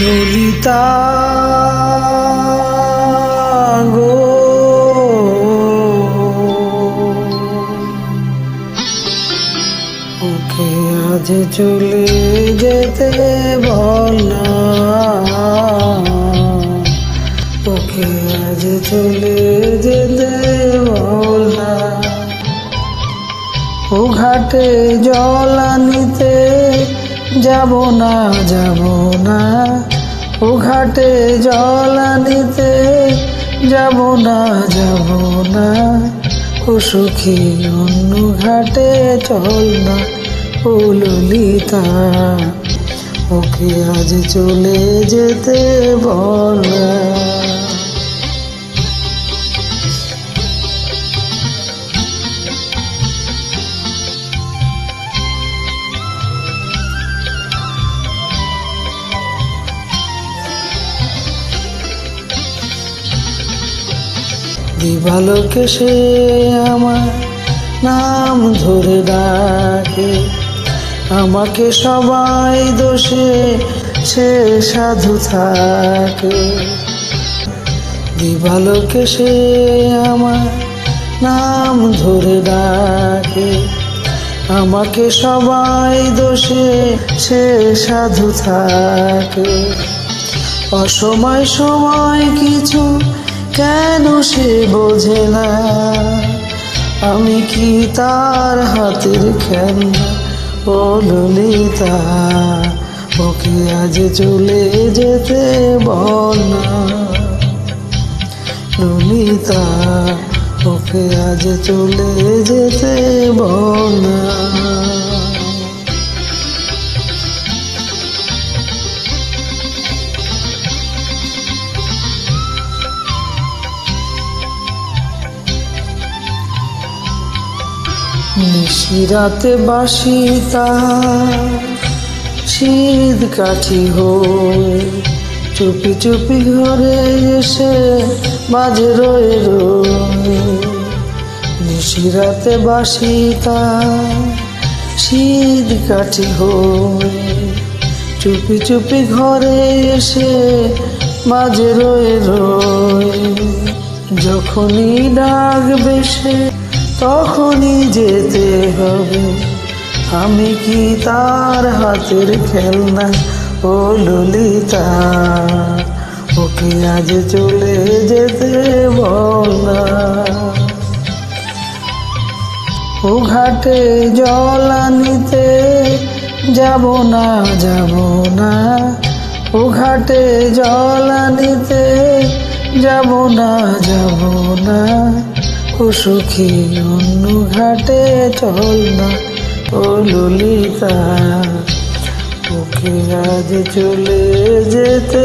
ললিতা গো, ওকে আজ চলে যেতে বল না, ওকে আজ চলে যেতে বল না। ও ঘাটে জল আনিতে যাব না, যাব না। ও ঘাটে জল আনিতে যাব না, যাব না। ও সখী অন্য ঘাটে চল না। ও ললিতা ওকে আজ চলে যেতে বল না। দিবালোকে সে আমার নাম ধরে ডাকে, আমাকে সবাই দোষে সে সাধু থাকে। দিবালোকে সে আমার নাম ধরে ডাকে, আমাকে সবাই দোষে সে সাধু থাকে। অসময় সময় কিছু কেন সে বোঝে না, আমি কি তার হাতের খেলনা। ও ললিতা ওকে আজ চলে যেতে বল না। ললিতা ওকে আজ চলে যেতে বল না। নিশিরাতে বাঁশি তার শীত কাঠি হয়ে চুপি চুপি ঘরে এসে বাজে রয়ে রয়ে। নিশিরাতে বাঁশি তার শীত কাঠি হয়ে চুপি চুপি ঘরে এসে বাজে রয়ে রয়ে। যখনই ডাকবে সে তখনই যেতে হবে, আমি কি তার হাতের খেলনা। ও ললিতা ওকে আজ চলে যেতে বল না। ও ঘাটে জল আনিতে যাব না, যাব না। ও ঘাটে জল আনিতে যাব না, যাব না। ও সখী অন্য ঘাটে চল না। ও ললিতা ওকে আজ চলে যেতে